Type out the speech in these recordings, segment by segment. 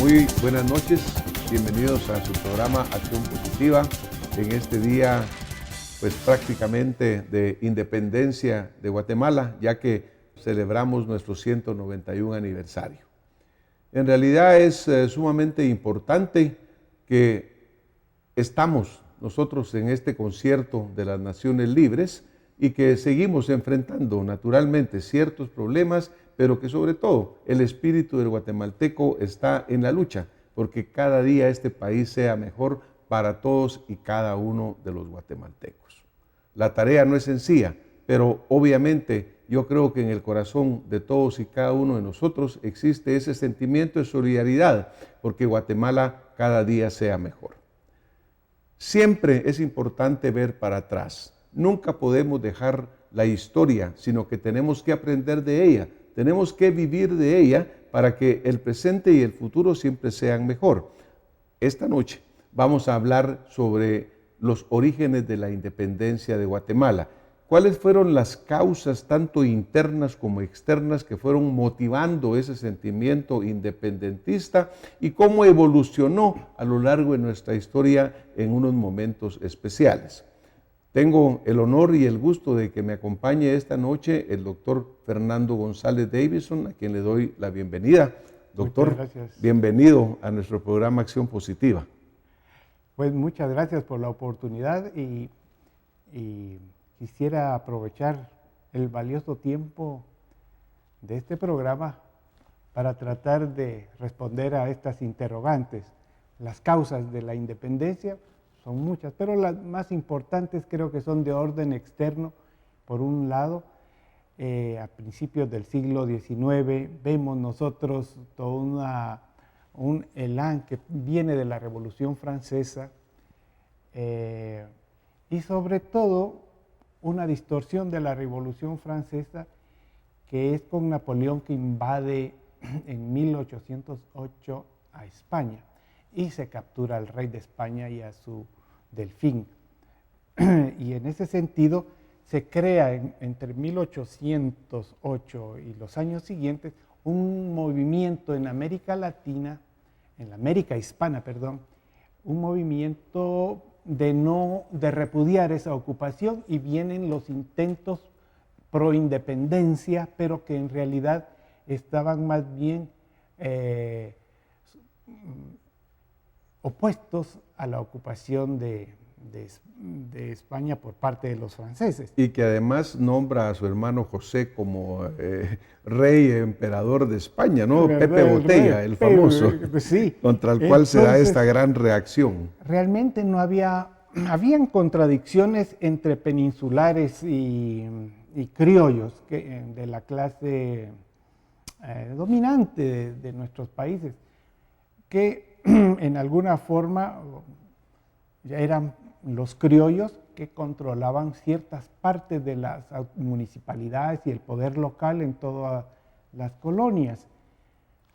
Muy buenas noches, bienvenidos a su programa Acción Positiva en este día pues prácticamente de independencia de Guatemala, ya que celebramos nuestro 191 aniversario. En realidad es sumamente importante que estamos nosotros en este concierto de las Naciones Libres y que seguimos enfrentando naturalmente ciertos problemas, pero que sobre todo el espíritu del guatemalteco está en la lucha, porque cada día este país sea mejor para todos y cada uno de los guatemaltecos. La tarea no es sencilla, pero obviamente yo creo que en el corazón de todos y cada uno de nosotros existe ese sentimiento de solidaridad, porque Guatemala cada día sea mejor. Siempre es importante ver para atrás. Nunca podemos dejar la historia, sino que tenemos que aprender de ella. Tenemos que vivir de ella para que el presente y el futuro siempre sean mejor. Esta noche vamos a hablar sobre los orígenes de la independencia de Guatemala. ¿Cuáles fueron las causas, tanto internas como externas, que fueron motivando ese sentimiento independentista y cómo evolucionó a lo largo de nuestra historia en unos momentos especiales? Tengo el honor y el gusto de que me acompañe esta noche el doctor Fernando González Davison, a quien le doy la bienvenida. Doctor, bienvenido a nuestro programa Acción Positiva. Pues muchas gracias por la oportunidad y quisiera aprovechar el valioso tiempo de este programa para tratar de responder a estas interrogantes. Las causas de la independencia son muchas, pero las más importantes creo que son de orden externo. Por un lado, a principios del siglo XIX vemos nosotros todo un elán que viene de la Revolución Francesa y sobre todo una distorsión de la Revolución Francesa que es con Napoleón, que invade en 1808 a España y se captura al rey de España y a su delfín. Y en ese sentido se crea entre 1808 y los años siguientes un movimiento en América Latina, en la América hispana, perdón, un movimiento de repudiar esa ocupación, y vienen los intentos pro independencia, pero que en realidad estaban más bien opuestos a la ocupación de España por parte de los franceses. Y que además nombra a su hermano José como rey emperador de España, ¿no? Pepe Botella, el famoso, sí. Contra el cual se da esta gran reacción. Realmente no habían contradicciones entre peninsulares y criollos de la clase dominante de nuestros países, que en alguna forma ya eran los criollos que controlaban ciertas partes de las municipalidades y el poder local en todas las colonias.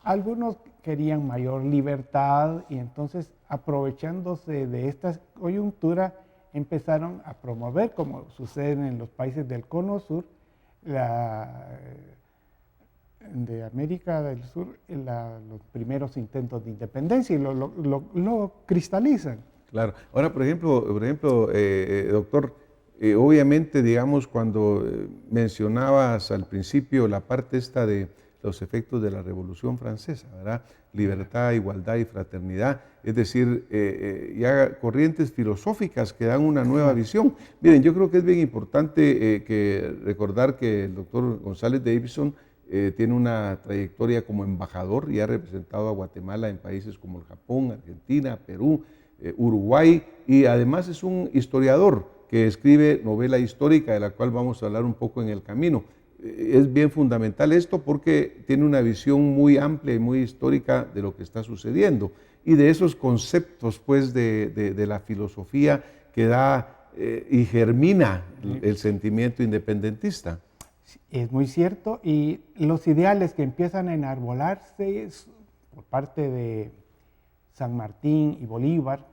Algunos querían mayor libertad y entonces, aprovechándose de esta coyuntura, empezaron a promover, como sucede en los países del Cono Sur, de América del Sur, los primeros intentos de independencia, y lo cristalizan. Claro. Ahora, por ejemplo, doctor, obviamente, digamos, cuando mencionabas al principio la parte esta de los efectos de la Revolución Francesa, ¿verdad? Libertad, igualdad y fraternidad, es decir, ya corrientes filosóficas que dan una nueva visión. Miren, yo creo que es bien importante recordar que el doctor González Davison tiene una trayectoria como embajador y ha representado a Guatemala en países como el Japón, Argentina, Perú, Uruguay, y además es un historiador que escribe novela histórica, de la cual vamos a hablar un poco en el camino. Es bien fundamental esto porque tiene una visión muy amplia y muy histórica de lo que está sucediendo y de esos conceptos pues de la filosofía que da y germina el sentimiento independentista. Es muy cierto, y los ideales que empiezan a enarbolarse por parte de San Martín y Bolívar,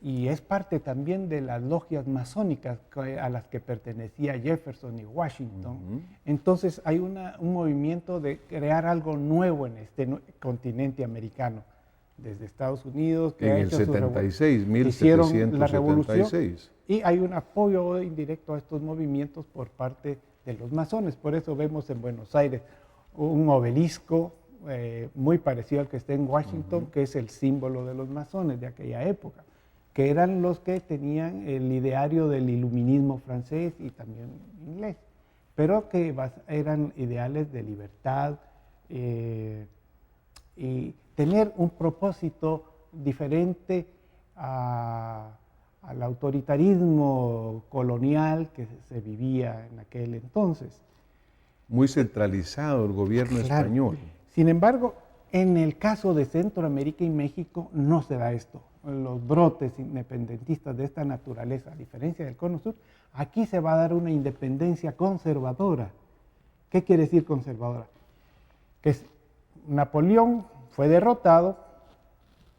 y es parte también de las logias masónicas a las que pertenecía Jefferson y Washington. Entonces hay un movimiento de crear algo nuevo en este continente americano. desde Estados Unidos, que En ha el hecho 76, hicieron la revolución, 1776. y hay un apoyo indirecto a estos movimientos por parte de los masones. Por eso vemos en Buenos Aires un obelisco muy parecido al que está en Washington, que es el símbolo de los masones de aquella época, que eran los que tenían el ideario del iluminismo francés y también inglés, pero que eran ideales de libertad y tener un propósito diferente al autoritarismo colonial que se vivía en aquel entonces. Muy centralizado el gobierno Claro. español. Sin embargo, en el caso de Centroamérica y México no se da esto. Los brotes independentistas de esta naturaleza, a diferencia del Cono Sur, aquí se va a dar una independencia conservadora. ¿Qué quiere decir conservadora? Que Napoleón fue derrotado,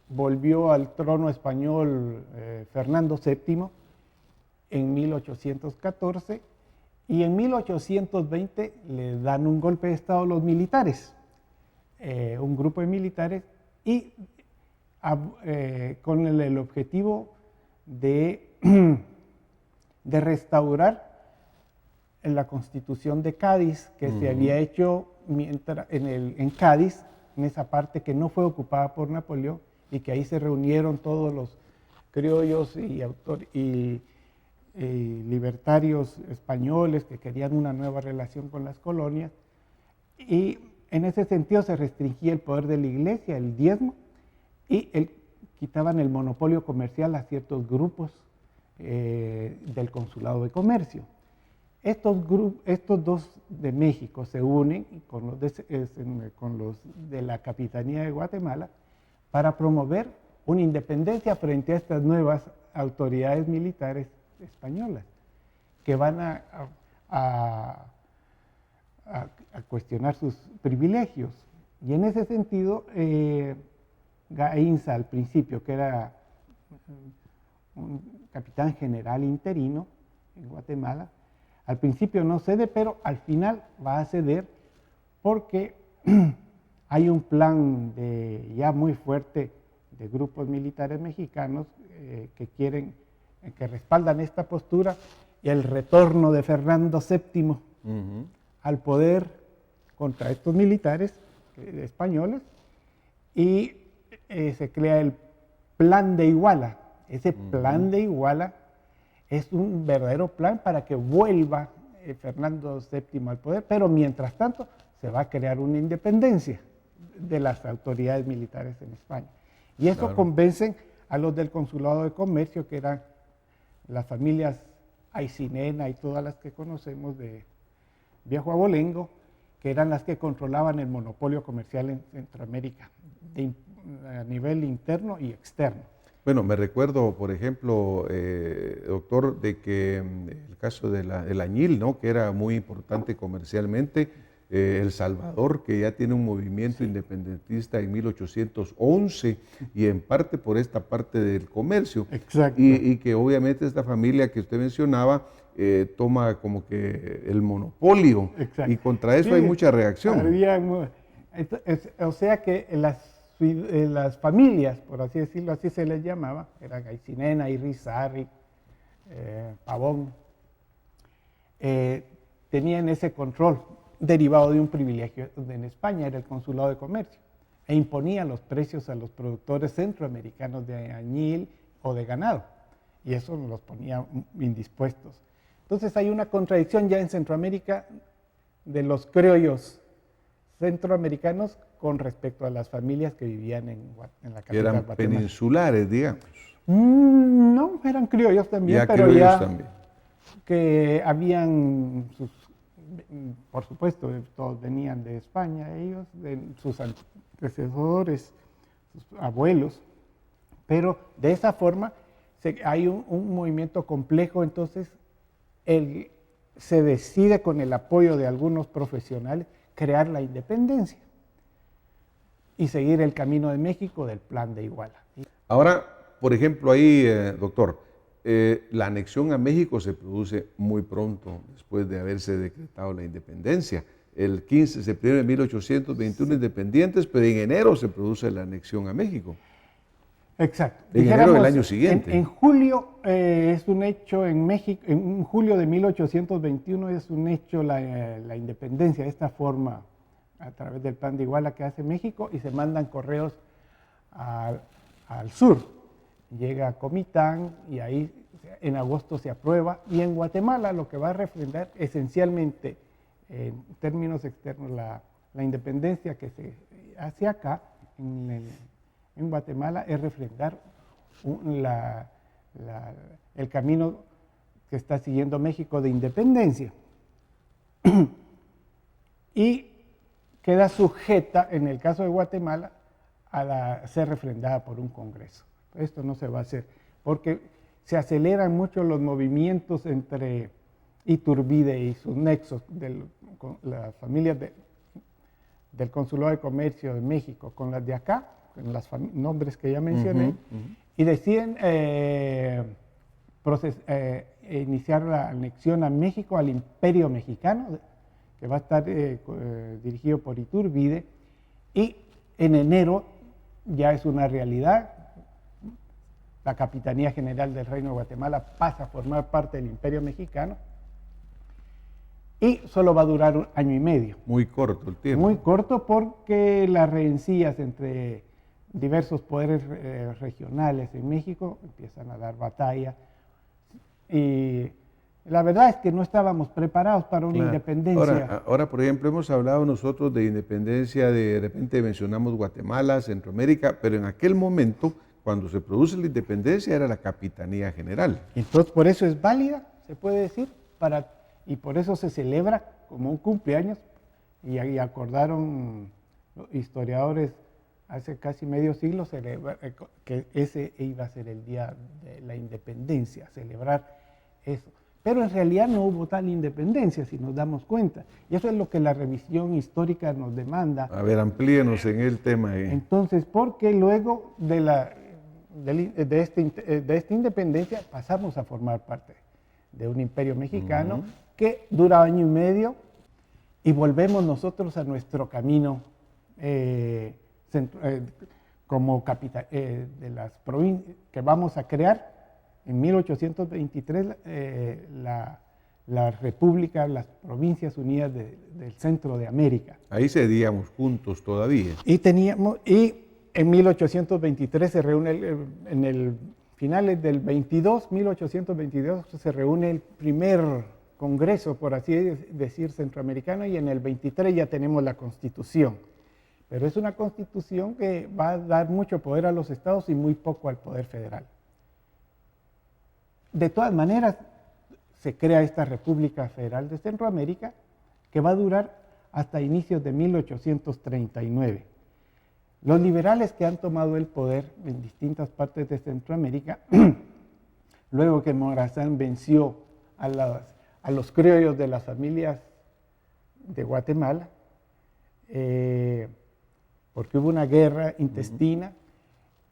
volvió al trono español Fernando VII en 1814 y en 1820 le dan un golpe de estado los militares, un grupo de militares, y con el objetivo de restaurar la Constitución de Cádiz, que se había hecho en Cádiz, en esa parte que no fue ocupada por Napoleón, y que ahí se reunieron todos los criollos y libertarios españoles que querían una nueva relación con las colonias, y en ese sentido se restringía el poder de la iglesia, el diezmo, y quitaban el monopolio comercial a ciertos grupos del consulado de comercio. Estos dos de México se unen con los de la Capitanía de Guatemala para promover una independencia frente a estas nuevas autoridades militares españolas, que van a cuestionar sus privilegios. Y en ese sentido, Gainza al principio, que era un capitán general interino en Guatemala, al principio no cede, pero al final va a ceder porque hay un plan ya muy fuerte de grupos militares mexicanos que respaldan esta postura, y el retorno de Fernando VII al poder contra estos militares españoles, y se crea el Plan de Iguala. Ese Plan de Iguala es un verdadero plan para que vuelva Fernando VII al poder, pero mientras tanto se va a crear una independencia de las autoridades militares en España. Y eso convencen a los del Consulado de Comercio, que eran las familias Aycinena y todas las que conocemos de Viejo Abolengo, que eran las que controlaban el monopolio comercial en Centroamérica, a nivel interno y externo. Bueno, me recuerdo, por ejemplo, doctor, de que el caso del añil, ¿no?, que era muy importante comercialmente, El Salvador, que ya tiene un movimiento independentista en 1811, y en parte por esta parte del comercio. Exacto. Y que obviamente esta familia que usted mencionaba toma como que el monopolio. Exacto. Y contra eso hay mucha reacción. O sea que las familias, por así decirlo, así se les llamaba, eran Aycinena, Irizarry, Pavón, tenían ese control derivado de un privilegio en España, era el Consulado de Comercio, e imponía los precios a los productores centroamericanos de añil o de ganado, y eso los ponía indispuestos. Entonces hay una contradicción ya en Centroamérica de los criollos centroamericanos con respecto a las familias que vivían en la capital. Eran Guatemala. peninsulares, digamos. No, eran criollos también, Ya pero criollos ya también. que habían por supuesto, todos venían de España, ellos, de sus antecesores, sus abuelos, pero de esa forma hay un movimiento complejo. Entonces se decide, con el apoyo de algunos profesionales, crear la independencia y seguir el camino de México del Plan de Iguala. Ahora, por ejemplo, ahí, doctor, la anexión a México se produce muy pronto después de haberse decretado la independencia. El 15 de septiembre de 1821 independientes, pero en enero se produce la anexión a México. Exacto. En enero del año siguiente. En julio es un hecho en México, en julio de 1821 es un hecho la independencia de esta forma a través del plan de Iguala que hace México y se mandan correos al sur. Llega a Comitán y ahí en agosto se aprueba. Y en Guatemala lo que va a refrendar esencialmente en términos externos la independencia que se hace acá en Guatemala es refrendar el camino que está siguiendo México de independencia. Y queda sujeta, en el caso de Guatemala, a ser refrendada por un Congreso. Esto no se va a hacer, porque se aceleran mucho los movimientos entre Iturbide y sus nexos, las familias del Consulado de Comercio de México con las de acá, con los nombres que ya mencioné, y deciden iniciar la anexión a México al Imperio Mexicano, que va a estar dirigido por Iturbide, y en enero ya es una realidad. La Capitanía General del Reino de Guatemala pasa a formar parte del Imperio Mexicano y solo va a durar un año y medio. Muy corto el tiempo. Muy corto porque las rencillas entre diversos poderes regionales en México empiezan a dar batalla y la verdad es que no estábamos preparados para una independencia. Ahora, por ejemplo, hemos hablado nosotros de independencia, de repente mencionamos Guatemala, Centroamérica, pero en aquel momento, cuando se produce la independencia, era la Capitanía General. Entonces, por eso es válida, se puede decir, y por eso se celebra como un cumpleaños, y acordaron historiadores hace casi medio siglo que ese iba a ser el día de la independencia, celebrar eso. Pero en realidad no hubo tal independencia, si nos damos cuenta. Y eso es lo que la revisión histórica nos demanda. A ver, amplíenos en el tema. Entonces, porque luego de esta independencia pasamos a formar parte de un imperio mexicano que dura año y medio y volvemos nosotros a nuestro camino como capital de las provincias que vamos a crear. En 1823 la República, las Provincias Unidas del Centro de América. Ahí cedíamos juntos todavía. Y en 1823 se reúne, en el finales del 1822 se reúne el primer congreso, por así decir, centroamericano, y en el 23 ya tenemos la Constitución. Pero es una Constitución que va a dar mucho poder a los estados y muy poco al poder federal. De todas maneras, se crea esta República Federal de Centroamérica que va a durar hasta inicios de 1839. Los liberales que han tomado el poder en distintas partes de Centroamérica, luego que Morazán venció a los criollos de las familias de Guatemala, porque hubo una guerra intestina,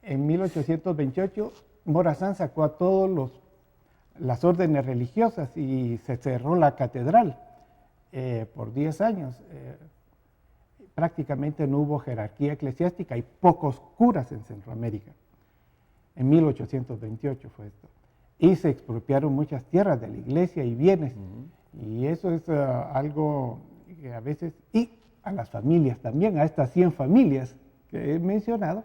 en 1828 Morazán sacó a todos las órdenes religiosas y se cerró la catedral por 10 años. Prácticamente no hubo jerarquía eclesiástica y pocos curas en Centroamérica. En 1828 fue esto. Y se expropiaron muchas tierras de la iglesia y bienes. Y eso es algo que a veces... Y a las familias también, a estas 100 familias que he mencionado,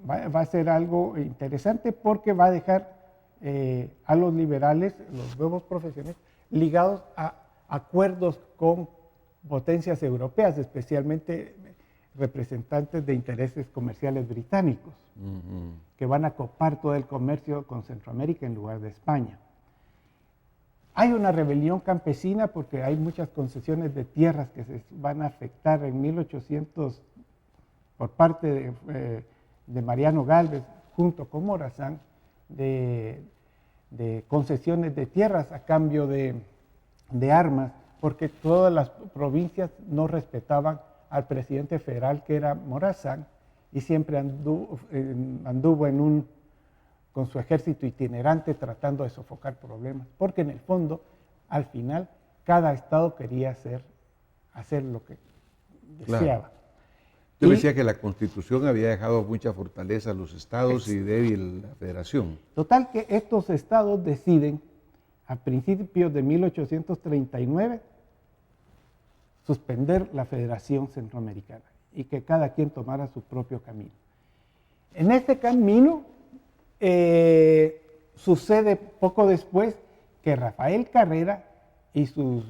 va a ser algo interesante porque va a dejar a los liberales, los nuevos profesionales, ligados a acuerdos con potencias europeas, especialmente representantes de intereses comerciales británicos, que van a copar todo el comercio con Centroamérica en lugar de España. Hay una rebelión campesina porque hay muchas concesiones de tierras que se van a afectar en 1800 por parte de Mariano Gálvez junto con Morazán, de concesiones de tierras a cambio de armas, porque todas las provincias no respetaban al presidente federal que era Morazán y siempre anduvo con su ejército itinerante tratando de sofocar problemas, porque en el fondo, al final, cada estado quería hacer lo que deseaba. Claro. Usted decía que la Constitución había dejado mucha fortaleza a los estados y débil la federación. Total que estos estados deciden a principios de 1839 suspender la Federación Centroamericana y que cada quien tomara su propio camino. En este camino sucede poco después que Rafael Carrera y su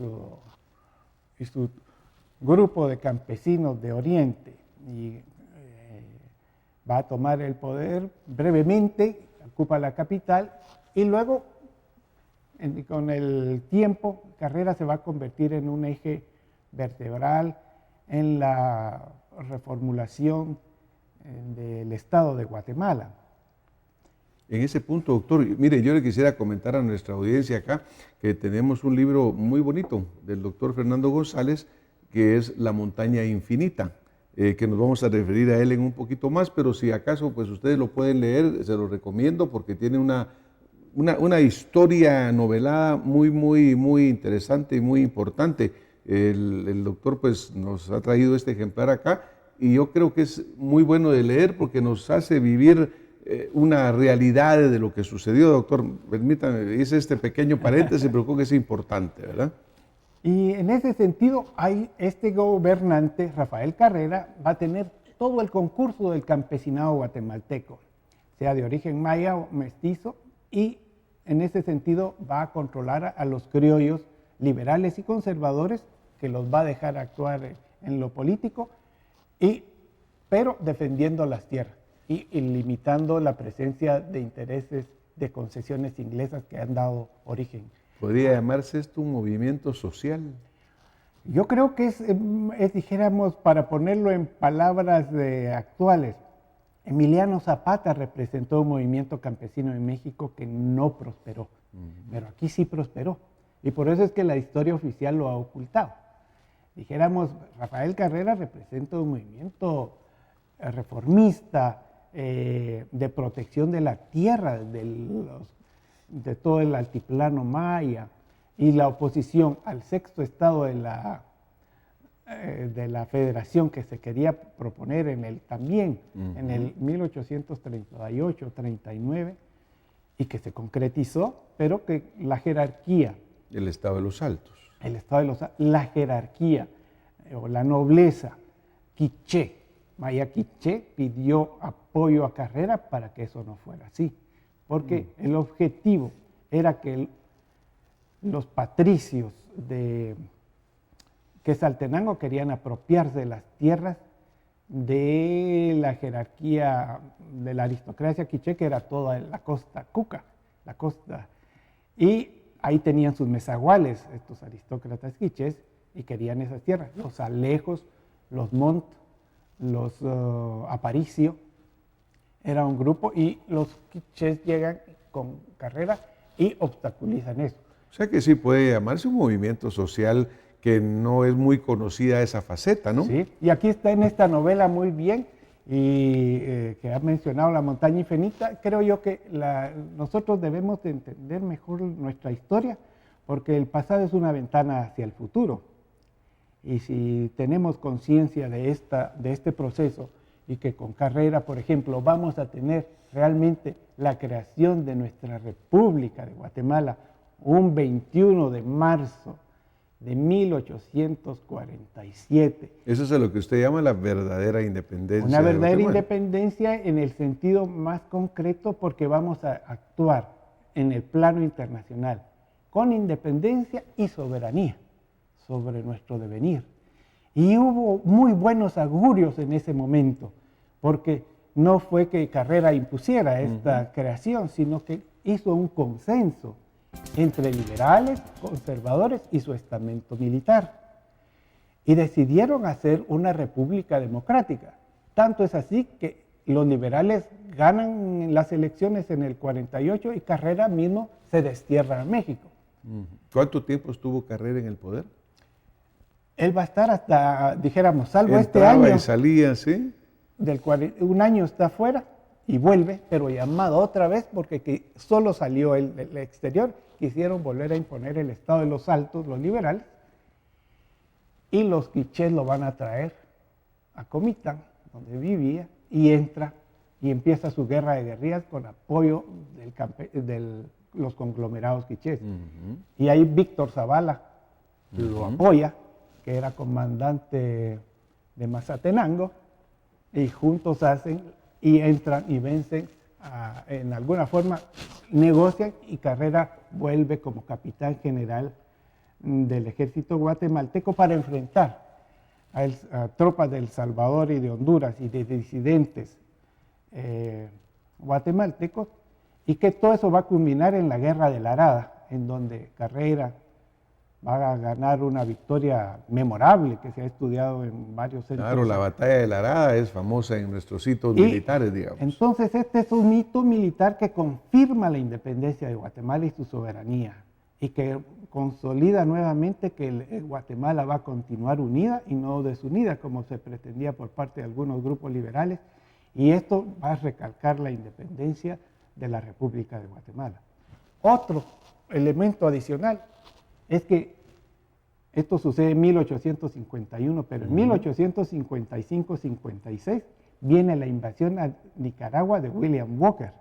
grupo de campesinos de Oriente va a tomar el poder brevemente, ocupa la capital y luego con el tiempo Carrera se va a convertir en un eje vertebral en la reformulación del Estado de Guatemala. En ese punto, doctor, mire, yo le quisiera comentar a nuestra audiencia acá que tenemos un libro muy bonito del doctor Fernando González, que es La montaña infinita, que nos vamos a referir a él en un poquito más, pero si acaso pues ustedes lo pueden leer, se lo recomiendo porque tiene una historia novelada muy interesante y muy importante. El doctor pues nos ha traído este ejemplar acá y yo creo que es muy bueno de leer porque nos hace vivir una realidad de lo que sucedió. Doctor, permítame, hice este pequeño paréntesis, pero creo que es importante, ¿verdad? Y en ese sentido, este gobernante, Rafael Carrera, va a tener todo el concurso del campesinado guatemalteco, sea de origen maya o mestizo, y en ese sentido va a controlar a los criollos liberales y conservadores, que los va a dejar actuar en lo político, pero defendiendo las tierras y limitando la presencia de intereses de concesiones inglesas que han dado origen. ¿Podría llamarse esto un movimiento social? Yo creo que dijéramos, para ponerlo en palabras actuales, Emiliano Zapata representó un movimiento campesino en México que no prosperó, pero aquí sí prosperó. Y por eso es que la historia oficial lo ha ocultado. Dijéramos, Rafael Carrera representa un movimiento reformista, de protección de la tierra, de todo el altiplano maya, y la oposición al sexto estado de la federación que se quería proponer en el 1838-39, y que se concretizó, pero que la jerarquía. El estado de los Altos. La jerarquía o la nobleza quiché, maya quiché, pidió apoyo a Carrera para que eso no fuera así. Porque el objetivo era que los patricios de Quetzaltenango querían apropiarse de las tierras de la jerarquía de la aristocracia quiché, que era toda la costa Cuca, la costa. Y ahí tenían sus mezaguales, estos aristócratas quichés, y querían esas tierras. Los Alejos, los Montt, los Aparicio, era un grupo, y los quichés llegan con Carrera y obstaculizan eso. O sea que sí puede llamarse un movimiento social que no es muy conocida esa faceta, ¿no? Sí, y aquí está en esta novela muy bien, y que ha mencionado La montaña infinita. Creo yo que nosotros debemos de entender mejor nuestra historia, porque el pasado es una ventana hacia el futuro. Y si tenemos conciencia de este proceso, y que con Carrera, por ejemplo, vamos a tener realmente la creación de nuestra República de Guatemala un 21 de marzo de 1847. Eso es lo que usted llama la verdadera independencia. Una verdadera independencia en el sentido más concreto, porque vamos a actuar en el plano internacional con independencia y soberanía sobre nuestro devenir. Y hubo muy buenos augurios en ese momento, porque no fue que Carrera impusiera esta creación, sino que hizo un consenso entre liberales, conservadores y su estamento militar. Y decidieron hacer una república democrática. Tanto es así que los liberales ganan las elecciones en el 48 y Carrera mismo se destierra a México. ¿Cuánto tiempo estuvo Carrera en el poder? Él va a estar hasta, dijéramos, salvo Entraba este año. Y salía, ¿sí? Un año está fuera y vuelve, pero llamado otra vez porque solo salió él del exterior. Quisieron volver a imponer el estado de los Altos, los liberales, y los quichés lo van a traer a Comitán, donde vivía, y entra y empieza su guerra de guerrillas con apoyo de los conglomerados quichés. Y ahí Víctor Zavala lo apoya, que era comandante de Mazatenango, y juntos hacen y entran y vencen, en alguna forma negocian, y Carrera vuelve como capitán general del ejército guatemalteco para enfrentar a tropas de El Salvador y de Honduras y de disidentes guatemaltecos, y que todo eso va a culminar en la Guerra de la Arada, en donde Carrera va a ganar una victoria memorable que se ha estudiado en varios centros. Claro, la batalla de la Arada es famosa en nuestros hitos militares, digamos. Entonces, este es un hito militar que confirma la independencia de Guatemala y su soberanía, y que consolida nuevamente que Guatemala va a continuar unida y no desunida, como se pretendía por parte de algunos grupos liberales, y esto va a recalcar la independencia de la República de Guatemala. Otro elemento adicional es que esto sucede en 1851, pero en 1855-56 viene la invasión a Nicaragua de William Walker.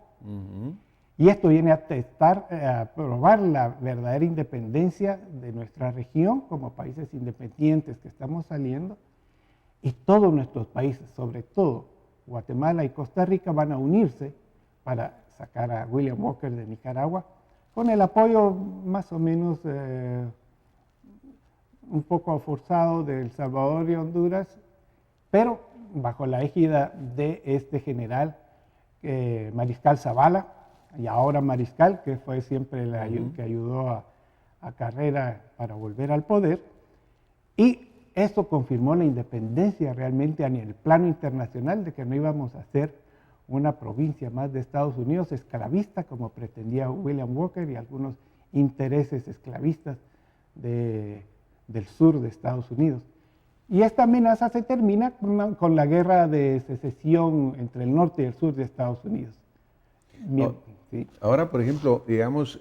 Y esto viene a probar la verdadera independencia de nuestra región como países independientes que estamos saliendo, y todos nuestros países, sobre todo Guatemala y Costa Rica, van a unirse para sacar a William Walker de Nicaragua, con el apoyo más o menos un poco forzado de El Salvador y Honduras, pero bajo la égida de este general Mariscal Zavala, y ahora Mariscal, que fue siempre el que ayudó a Carrera para volver al poder, y eso confirmó la independencia realmente en el plano internacional, de que no íbamos a ser una provincia más de Estados Unidos esclavista, como pretendía William Walker y algunos intereses esclavistas del sur de Estados Unidos. Y esta amenaza se termina con la guerra de secesión entre el norte y el sur de Estados Unidos. Bien, ¿sí? Ahora, por ejemplo, digamos,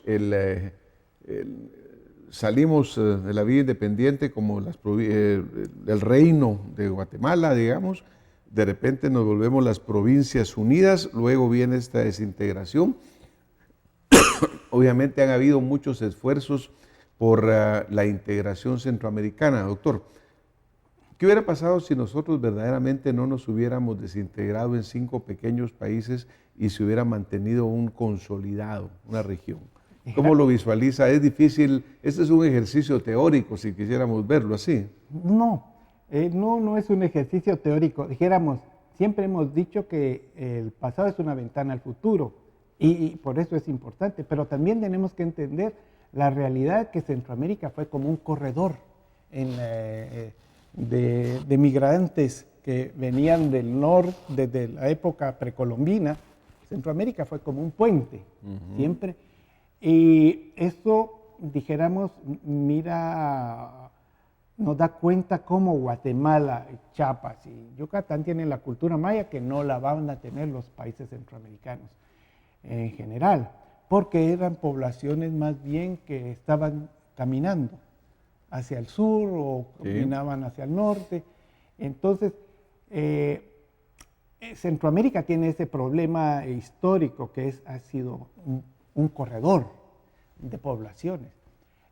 salimos de la vida independiente como el reino de Guatemala, digamos. De repente nos volvemos las provincias unidas, luego viene esta desintegración. Obviamente han habido muchos esfuerzos por la integración centroamericana, doctor. ¿Qué hubiera pasado si nosotros verdaderamente no nos hubiéramos desintegrado en 5 pequeños países y se hubiera mantenido un consolidado, una región? ¿Cómo lo visualiza? Es difícil, este es un ejercicio teórico si quisiéramos verlo así. No es un ejercicio teórico. Dijéramos, siempre hemos dicho que el pasado es una ventana al futuro, y por eso es importante, pero también tenemos que entender la realidad que Centroamérica fue como un corredor de migrantes que venían del norte desde la época precolombina. Centroamérica fue como un puente, siempre. Y eso, dijéramos, nos da cuenta cómo Guatemala, Chiapas y Yucatán tienen la cultura maya que no la van a tener los países centroamericanos en general, porque eran poblaciones más bien que estaban caminando hacia el sur o caminaban hacia el norte. Entonces, Centroamérica tiene ese problema histórico que ha sido un corredor de poblaciones.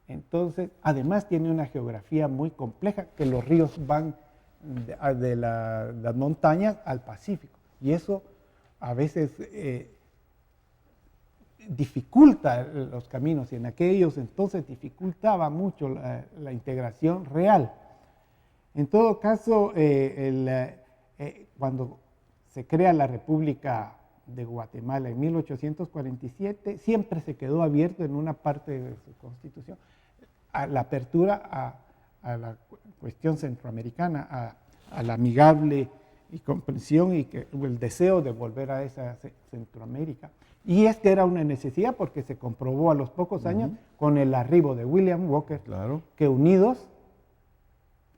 Entonces, además tiene una geografía muy compleja, que los ríos van de las montañas al Pacífico, y eso a veces dificulta los caminos, y en aquellos entonces dificultaba mucho la integración real. En todo caso, cuando se crea la República de Guatemala en 1847, siempre se quedó abierto en una parte de su constitución a la apertura a la cuestión centroamericana, a la amigable y comprensión y el deseo de volver a esa Centroamérica. Y es que era una necesidad, porque se comprobó a los pocos años con el arribo de William Walker, que unidos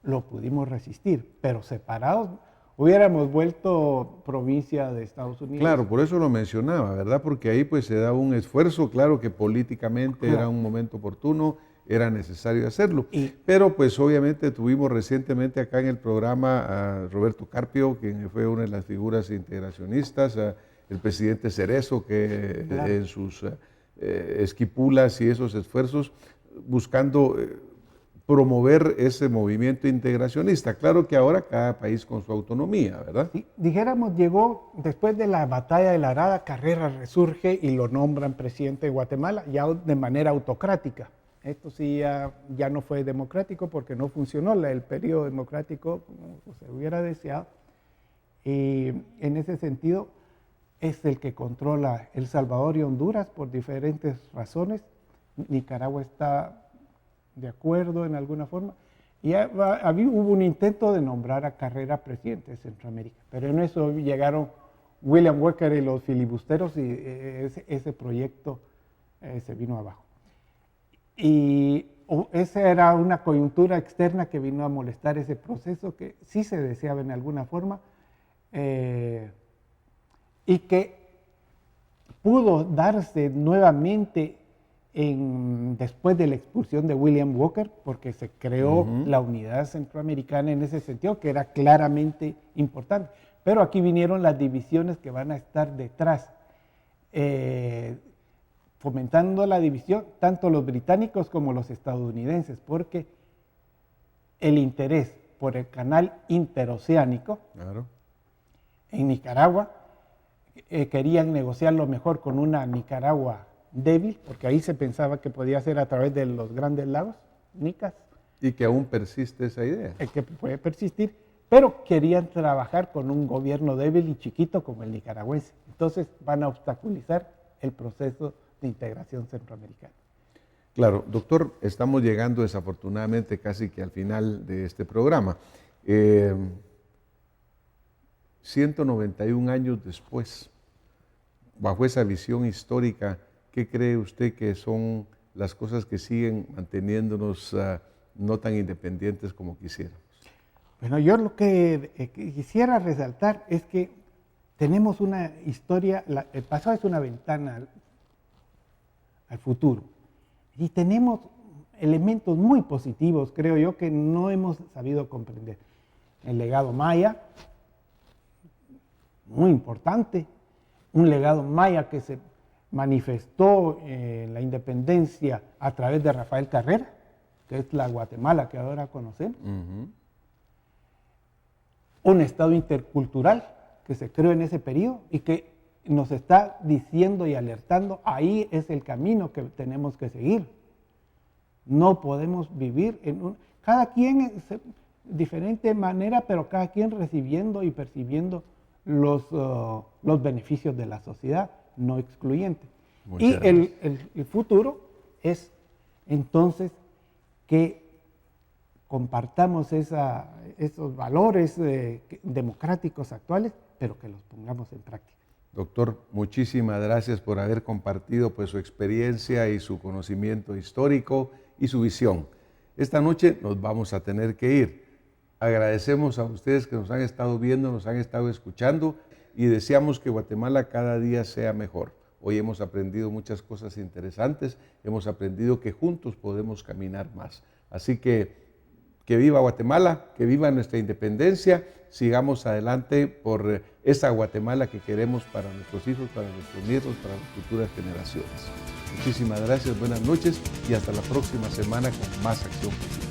lo pudimos resistir, pero separados hubiéramos vuelto provincia de Estados Unidos. Claro, por eso lo mencionaba, ¿verdad? Porque ahí pues se da un esfuerzo, claro que políticamente era un momento oportuno, era necesario hacerlo. Y- Pero pues obviamente tuvimos recientemente acá en el programa a Roberto Carpio, quien fue una de las figuras integracionistas, a el presidente Cerezo, que Claro. en sus esquipulas y esos esfuerzos buscando promover ese movimiento integracionista. Claro que ahora cada país con su autonomía, ¿verdad? Sí, dijéramos, llegó después de la batalla de la Arada, Carrera resurge y lo nombran presidente de Guatemala, ya de manera autocrática. Esto sí ya no fue democrático porque no funcionó el periodo democrático como se hubiera deseado. Y en ese sentido es el que controla El Salvador y Honduras por diferentes razones. Nicaragua está de acuerdo en alguna forma. Y hubo un intento de nombrar a Carrera presidente de Centroamérica, pero en eso llegaron William Walker y los filibusteros y ese proyecto se vino abajo. Y esa era una coyuntura externa que vino a molestar ese proceso que sí se deseaba en alguna forma y que pudo darse nuevamente después de la expulsión de William Walker, porque se creó la unidad centroamericana en ese sentido, que era claramente importante. Pero aquí vinieron las divisiones que van a estar detrás, fomentando la división, tanto los británicos como los estadounidenses, porque el interés por el canal interoceánico, Claro. en Nicaragua, querían negociarlo mejor con una Nicaragua débil, porque ahí se pensaba que podía ser a través de los grandes lagos, Nicas, Y que aún persiste esa idea. que puede persistir, pero querían trabajar con un gobierno débil y chiquito como el nicaragüense. Entonces van a obstaculizar el proceso de integración centroamericana. Claro, doctor, estamos llegando desafortunadamente casi que al final de este programa. 191 años después, bajo esa visión histórica, ¿qué cree usted que son las cosas que siguen manteniéndonos no tan independientes como quisiéramos? Bueno, yo lo que quisiera resaltar es que tenemos una historia, el pasado es una ventana al futuro y tenemos elementos muy positivos, creo yo, que no hemos sabido comprender. El legado maya, muy importante, un legado maya que se manifestó en la independencia a través de Rafael Carrera, que es la Guatemala que ahora conocemos. Un Estado intercultural que se creó en ese periodo y que nos está diciendo y alertando, ahí es el camino que tenemos que seguir. No podemos vivir cada quien de diferente manera, pero cada quien recibiendo y percibiendo los beneficios de la sociedad, no excluyente. Y el futuro es entonces que compartamos esos valores democráticos actuales, pero que los pongamos en práctica. Doctor, muchísimas gracias por haber compartido pues, su experiencia y su conocimiento histórico y su visión. Esta noche nos vamos a tener que ir. Agradecemos a ustedes que nos han estado viendo, nos han estado escuchando y deseamos que Guatemala cada día sea mejor. Hoy hemos aprendido muchas cosas interesantes, hemos aprendido que juntos podemos caminar más. Así que viva Guatemala, que viva nuestra independencia, sigamos adelante por esa Guatemala que queremos para nuestros hijos, para nuestros nietos, para las futuras generaciones. Muchísimas gracias, buenas noches y hasta la próxima semana con más Acción Positiva.